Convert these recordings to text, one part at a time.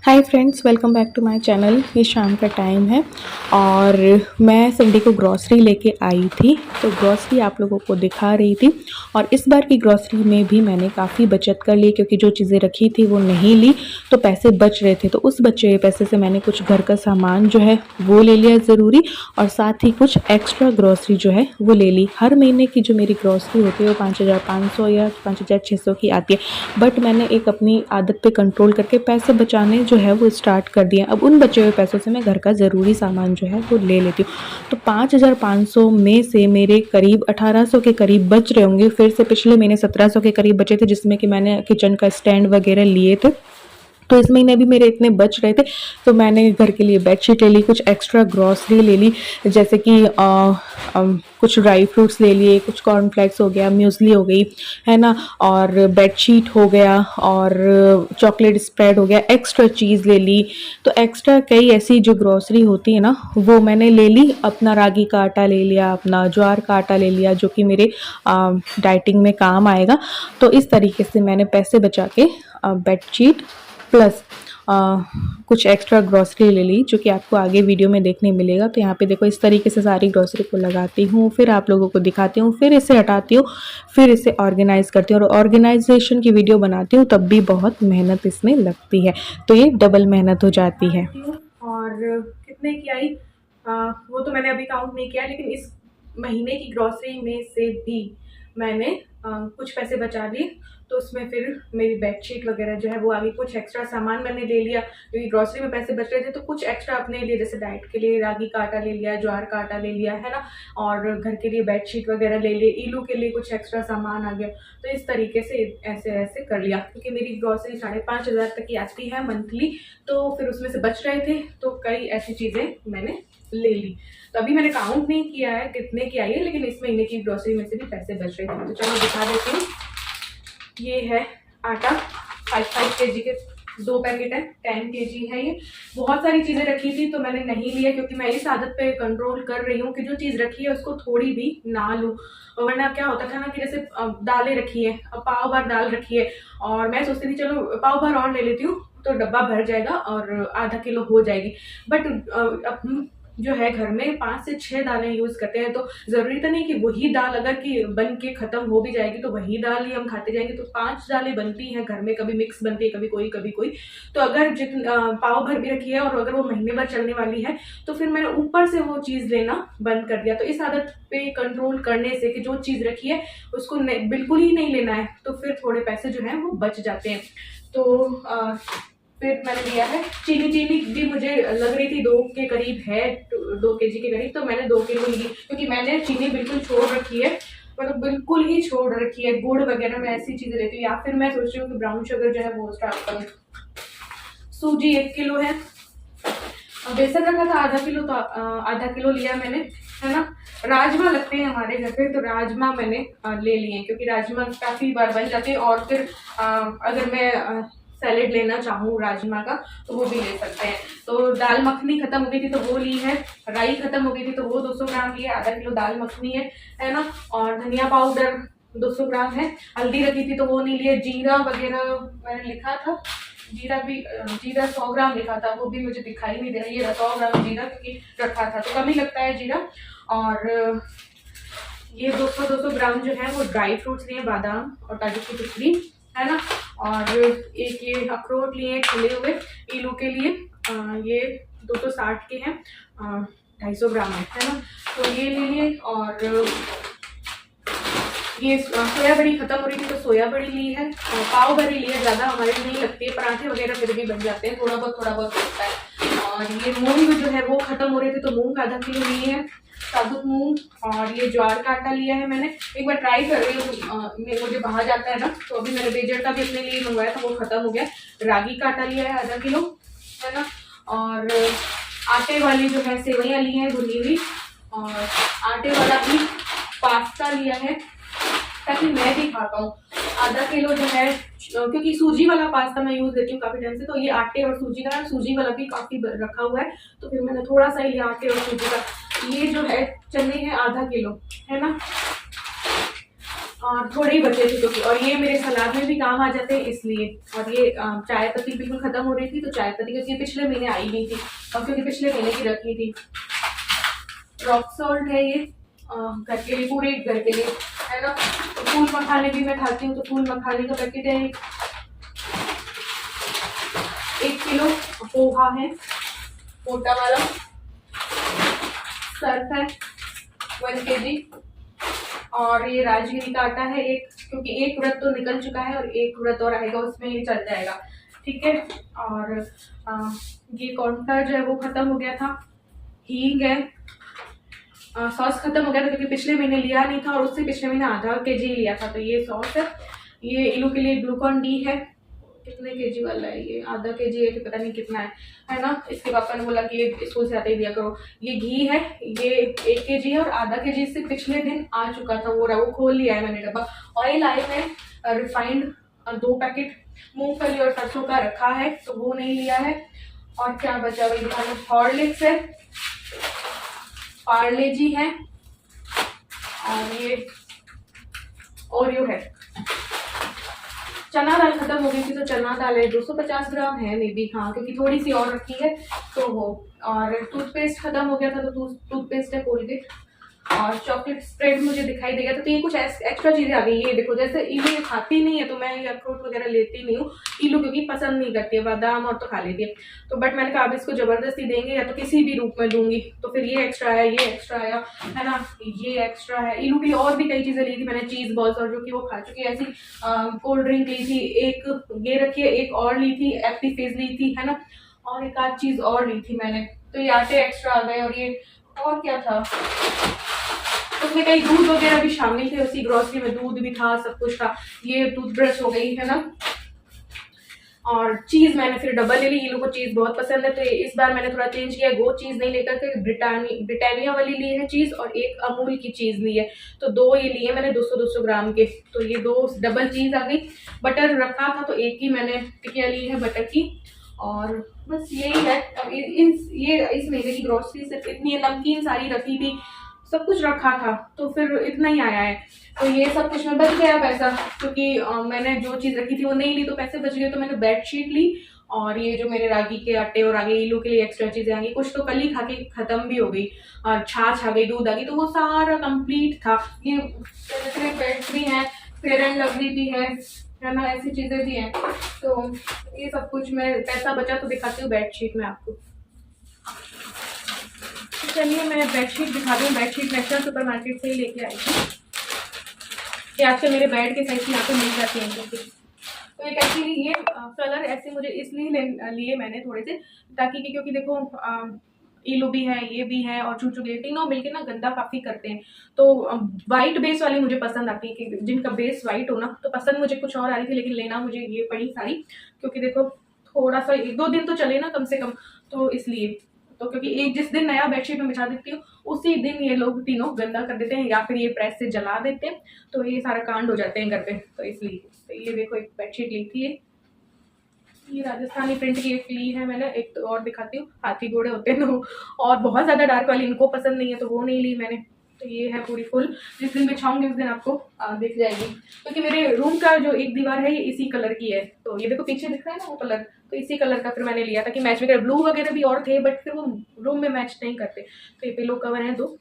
Hi friends, welcome back to my channel. ये शाम का टाइम है और मैं संडे को ग्रॉसरी लेके आई थी, तो ग्रॉसरी आप लोगों को दिखा रही थी। और इस बार की ग्रॉसरी में भी मैंने काफ़ी बचत कर ली, क्योंकि जो चीज़ें रखी थी वो नहीं ली तो पैसे बच रहे थे। तो उस बचे हुए पैसे से मैंने कुछ घर का सामान जो है वो ले लिया ज़रूरी, और साथ ही कुछ एक्स्ट्रा ग्रॉसरी जो है वो ले ली। हर महीने की जो मेरी ग्रॉसरी होती है वो 5,500 या 5,600 की आती है, बट मैंने एक अपनी आदत पे कंट्रोल करके पैसे बचाने जो है वो स्टार्ट कर दिया। अब उन बचे हुए पैसों से मैं घर का ज़रूरी सामान जो है वो ले लेती हूँ। तो 5,500 में से मेरे करीब 1,800 के करीब बच रहे होंगे। फिर से पिछले महीने 1,700 के करीब बचे थे, जिसमें कि मैंने किचन का स्टैंड वगैरह लिए थे। तो इस महीने भी मेरे इतने बच रहे थे, तो मैंने घर के लिए बेडशीट ले ली, कुछ एक्स्ट्रा ग्रॉसरी ले ली, जैसे कि कुछ ड्राई फ्रूट्स ले लिए, कुछ कॉर्नफ्लेक्स हो गया, म्यूसली हो गई, है ना, और बेडशीट हो गया, और चॉकलेट स्प्रेड हो गया, एक्स्ट्रा चीज़ ले ली। तो एक्स्ट्रा कई ऐसी जो ग्रॉसरी होती है ना वो मैंने ले ली। अपना रागी का आटा ले लिया, अपना ज्वार का आटा ले लिया, जो कि मेरे डाइटिंग में काम आएगा। तो इस तरीके से मैंने पैसे बचा के बेडशीट प्लस कुछ एक्स्ट्रा ग्रॉसरी ले ली, जो कि आपको आगे वीडियो में देखने मिलेगा। तो यहाँ पे देखो, इस तरीके से सारी ग्रॉसरी को लगाती हूँ, फिर आप लोगों को दिखाती हूँ, फिर इसे हटाती हूँ, फिर इसे ऑर्गेनाइज करती हूँ। और ऑर्गेनाइजेशन की वीडियो बनाती हूँ तब भी बहुत मेहनत इसमें लगती है, तो ये डबल मेहनत हो जाती है। और कितने की आई वो तो मैंने अभी काउंट नहीं किया, लेकिन इस महीने की ग्रॉसरी में से भी मैंने कुछ पैसे बचा लिए। तो उसमें फिर मेरी बेडशीट वगैरह जो है वो आ गई। कुछ एक्स्ट्रा सामान मैंने ले लिया, क्योंकि ग्रॉसरी में पैसे बच रहे थे, तो कुछ एक्स्ट्रा अपने लिए, जैसे डाइट के लिए रागी का आटा ले लिया, ज्वार का आटा ले लिया, है ना, और घर के लिए बेडशीट वगैरह ले लिए, इलू के लिए कुछ एक्स्ट्रा सामान आ गया। तो इस तरीके से ऐसे ऐसे कर लिया, क्योंकि मेरी ग्रॉसरी 5,500 तक की आती है मंथली। तो फिर उसमें से बच रहे थे, तो कई ऐसी चीज़ें मैंने ले ली। तो अभी मैंने काउंट नहीं किया है कितने की आई है, लेकिन इस महीने की ग्रॉसरी में से भी पैसे बच रहे थे। तो चलो दिखा देती हूँ। ये है आटा, 5 kg के 2 पैकेट है, 10 kg है ये। बहुत सारी चीज़ें रखी थी तो मैंने नहीं लिया, क्योंकि मैं इस आदत पे कंट्रोल कर रही हूँ कि जो चीज़ रखी है उसको थोड़ी भी ना लूँ। वरना क्या होता था ना कि जैसे दालें रखी है, अब पाव भर दाल रखी है, और मैं सोचती थी चलो पाव भर और ले लेती हूँ तो डब्बा भर जाएगा और आधा किलो हो जाएगी। बट अब जो है घर में 5 से 6 दालें यूज़ करते हैं, तो ज़रूरी तो नहीं कि वही दाल अगर कि बन के ख़त्म हो भी जाएगी तो वही दाल ही हम खाते जाएंगे। तो 5 दालें बनती हैं घर में, कभी मिक्स बनती है, कभी कोई कभी कोई। तो अगर पाव भर भी रखी है और अगर वो महीने भर चलने वाली है, तो फिर मैंने ऊपर से वो चीज़ लेना बंद कर दिया। तो इस आदत पे कंट्रोल करने से कि जो चीज़ रखी है उसको बिल्कुल ही नहीं लेना है, तो फिर थोड़े पैसे जो हैं वो बच जाते हैं। तो फिर मैंने लिया है चीनी भी मुझे लग रही थी 2 के करीब है, 2 kg के करीब, तो मैंने 2 किलो ली, क्योंकि मैंने चीनी बिल्कुल छोड़ रखी है, मतलब बिल्कुल ही छोड़ रखी है। गुड़ वगैरह मैं ऐसी चीज़ें लेती हूँ, या फिर मैं सोच रही हूँ कि ब्राउन शुगर जो है वो स्टार्ट करूँ। सूजी 1 किलो है, बेसन रखा था आधा किलो, तो आधा किलो लिया मैंने, है ना। राजमा लगते हैं हमारे घर पे, तो राजमा मैंने ले लिए, क्योंकि राजमा काफ़ी बार बन जाते हैं। और फिर अगर मैं सैलेड लेना चाहूँ राजमा का तो वो भी ले सकते हैं। तो दाल मखनी खत्म हो गई थी तो वो ली है, राई खत्म हो गई थी तो वो 200 ग्राम लिया, आधा किलो दाल मखनी है ना। और धनिया पाउडर 200 ग्राम है, हल्दी रखी थी तो वो नहीं लिए। जीरा वगैरह मैंने लिखा था, जीरा 100 ग्राम लिखा था, वो भी मुझे दिखाई नहीं दे रहा। ये 100 ग्राम जीरा, क्योंकि रखा था तो कम ही लगता है जीरा। और ये 200 ग्राम जो है वो ड्राई फ्रूट्स लिए, बादाम और काजू की टुकड़ी, है ना। और एक ये अखरोट लिए खुले हुए इलू के लिए, ये 260 के हैं, 250 ग्राम है ना। तो ये ले लिए। और ये सोया बड़ी खत्म हो रही थी तो सोया बड़ी ली है, और पाव भरी ली है, ज़्यादा हमारे नहीं लगती है, पराठे वगैरह फिर भी बन जाते हैं, थोड़ा बहुत लगता है। और ये मूंग जो है वो खत्म हो रहे थे तो मूंग आधा किलो लिए है, साबुत मूंग। और ये ज्वार का आटा लिया है मैंने, एक बार ट्राई कर रही हूँ, मुझे बाहर जाता है ना, तो अभी मैंने बेजड़ का भी अपने लिए मंगवाया था, वो खत्म हो गया। रागी का आटा लिया है आधा किलो, है ना। और आटे वाली जो है सेवइयाँ ली हैं भुनी हुई, और आटे वाला भी पास्ता लिया है ताकि मैं भी खा पाऊँ। आधा किलो जो है, क्योंकि सूजी वाला पास्ता मैं यूज़ करती हूँ काफ़ी टाइम से, तो ये आटे और सूजी का, सूजी वाला भी काफ़ी रखा हुआ है, तो फिर मैंने थोड़ा सा ही लिया आटे और सूजी का। ये जो है चने हैं आधा किलो, है ना। और थोड़े ही बचे थे क्योंकि, और ये मेरे सलाद में भी काम आ जाते हैं इसलिए। और ये चाय पत्ती बिल्कुल खत्म हो रही थी, तो चाय पत्ती क्योंकि पिछले महीने आई नहीं थी और क्योंकि पिछले महीने की रखी थी। रॉक सॉल्ट है ये घर के लिए, पूरे घर के लिए है ना। तो फूल मखाने भी मैं खाती हूँ, तो फूल मखाने का पैकेट है 1 किलो। पोहा है मोटा वाला, सर्फ है 1 kg, और ये राजगिरी का आटा है एक, क्योंकि एक व्रत तो निकल चुका है और एक व्रत और आएगा, उसमें ये चल जाएगा, ठीक है। और ये कॉर्नफ्लावर जो है वो खत्म हो गया था। हींग है, सॉस खत्म हो गया था क्योंकि पिछले महीने लिया नहीं था और उससे पिछले महीने आधा kg लिया था, तो ये सॉस है। ये इलू के लिए ग्लूकॉन डी है, कितने kg वाला है ये, आधा kg है कि पता नहीं कितना है ना। इसके पापा ने बोला कि ये स्कूल से आते ही दिया करो। ये घी है, ये 1 kg है और आधा kg इससे पिछले दिन आ चुका था, वो खोल लिया है मैंने डब्बा। ऑयल आए में रिफाइंड 2 पैकेट, मूंगफली और सरसों का रखा है तो वो नहीं लिया है। और क्या बचा वही दिखा लो, हॉर्लिक्स है, पार्ले जी है, और ये ओरियो है। चना दाल खत्म हो गई थी तो चना दाल है 250 ग्राम है मे बी, हाँ क्योंकि थोड़ी सी और रखी है तो वो। और टूथपेस्ट खत्म हो गया था तो टूथपेस्ट है कोलगेट। और चॉकलेट स्प्रेड मुझे दिखाई देगा, तो ये कुछ एक्स्ट्रा चीजें आ गई। ये देखो, जैसे इलू ये खाती नहीं है तो मैं ये अखरोट वगैरह लेती नहीं हूँ, इलू क्योंकि पसंद नहीं करती है, बादाम और तो खा लेती है। तो बट मैंने कहा अब इसको जबरदस्ती देंगे या तो किसी भी रूप में दूंगी, तो फिर ये एक्स्ट्रा आया, ये एक्स्ट्रा आया है ना, ये एक्स्ट्रा है। इलू के लिए और भी कई चीजें ली थी मैंने, चीज बॉल्स, और जो कि वो खा चुकी है। ऐसी कोल्ड ड्रिंक ली थी एक, ये रखी है, एक और ली थी, एप्पी फिज ली थी है ना, और एक आध चीज और ली थी मैंने। तो ये आटे एक्स्ट्रा आ गए। और ये और क्या था, उसमें कई दूध वगैरह भी शामिल थे, उसी ग्रोसरी में दूध भी था, सब कुछ था। ये टूथब्रश हो गई है ना। और चीज मैंने फिर डबल ले ली, ये लोगों को चीज बहुत पसंद है तो इस बार मैंने थोड़ा चेंज किया, वो चीज नहीं लेकर के ब्रिटानिया वाली ली है चीज, और एक अमूल की चीज ली है। तो 2 ये लिए मैंने 200-200 ग्राम के, तो ये 2 डबल चीज आ गई। बटर रखा था तो एक ही मैंने टिकिया ली है बटर की। और बस यही है। अब ये इस महीने की ग्रोसरी सिर्फ इतनी, नमकीन सारी रखी थी, सब कुछ रखा था, तो फिर इतना ही आया है। तो ये सब कुछ में बच गया पैसा, क्योंकि मैंने जो चीज रखी थी वो नहीं ली तो पैसे बच गए। तो मैंने बेडशीट ली, और ये जो मेरे रागी के आटे और आगे इलू के लिए एक्स्ट्रा चीजें आ गई, कुछ तो कल ही खा के खत्म भी हो गई, और छाछ आ गई, दूध आ गई, तो वो सारा कंप्लीट था। ये पेट्स भी हैं, फेयर एंड लवली भी है ना, ऐसी चीजें भी हैं। तो ये सब कुछ में पैसा बचा तो दिखाती हूँ बेडशीट में आपको। चलिए मैं बेडशीट दिखा दूँ। बेडशीट नेशनल सुपर मार्केट से ही लेके आई थी, कि आजकल मेरे बेड के साइज यहाँ पे मिल जाती हैं क्योंकि। तो एक एक्चुअली ये कलर ऐसे मुझे इसलिए लिए मैंने थोड़े से, ताकि क्योंकि देखो इलू भी है, ये भी है, और चूचू के तीनों मिलके ना गंदा काफ़ी करते हैं। तो वाइट बेस वाली मुझे पसंद आती है, कि जिनका बेस वाइट हो ना। तो पसंद मुझे कुछ और आ रही थी, लेकिन लेना मुझे ये पड़ी सारी, क्योंकि देखो थोड़ा सा 1-2 दिन तो चले ना कम से कम, तो इसलिए। तो क्योंकि एक जिस दिन नया बेडशीट में बिछा देती हूँ उसी दिन ये लोग तीनों गंदा कर देते हैं, या फिर ये प्रेस से जला देते हैं, तो ये सारा कांड हो जाते हैं घर पे, तो इसलिए। तो ये देखो एक बेडशीट ली थी, ये राजस्थानी प्रिंट की एक ली है मैंने। एक तो और दिखाती हूँ, हाथी घोड़े होते हैं तो, और बहुत ज़्यादा डार्क वाली इनको पसंद नहीं है तो वो नहीं ली मैंने। तो ये है पूरी फुल, जिस दिन बिछाऊंगी उस दिन आपको दिख जाएगी, क्योंकि मेरे रूम का जो एक दीवार है ये इसी कलर की है। तो ये देखो पीछे दिख रहा है ना वो कलर, तो इसी कलर का फिर मैंने लिया था कि मैच वगैरह। ब्लू वगैरह भी और थे बट फिर वो रूम में मैच नहीं करते, तो ये पिलो कवर है 2।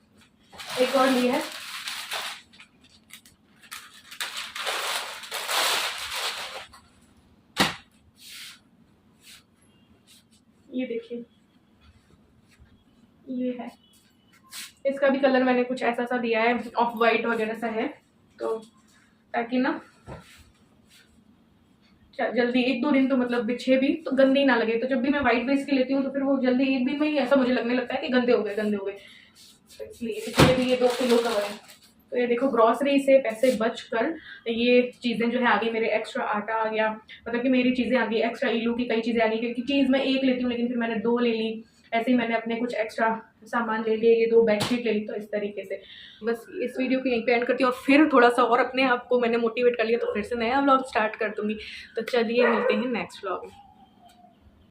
एक और ली है, ये देखिए, ये है। इसका भी कलर मैंने कुछ ऐसा सा दिया है, ऑफ वाइट वगैरह सा है, तो ताकि ना जल्दी 1-2 दिन तो मतलब बिछे भी तो गंदे ना लगे। तो जब भी मैं वाइट बेस की लेती हूँ तो फिर वो जल्दी 1 दिन में ही ऐसा मुझे लगने लगता है कि गंदे हो गए। तो इसलिए भी ये 2 किलो कवर है। तो ये देखो ग्रॉसरी से पैसे बच कर ये चीज़ें जो है आ गई, मेरे एक्स्ट्रा आटा आ गया, मतलब कि मेरी चीज़ें आ गई, एक्स्ट्रा इलू की कई चीज़ें आ गई, क्योंकि चीज़ मैं 1 लेती हूँ लेकिन फिर मैंने 2 ले ली। ऐसे ही मैंने अपने कुछ एक्स्ट्रा सामान ले लिए, ये 2 बेडशीट ले ली। तो इस तरीके से बस इस वीडियो को यहीं पे एंड करती हूँ, और फिर थोड़ा सा और अपने आप को मैंने मोटिवेट कर लिया तो फिर से नया व्लॉग स्टार्ट कर दूँगी। तो चलिए मिलते हैं नेक्स्ट व्लॉग में।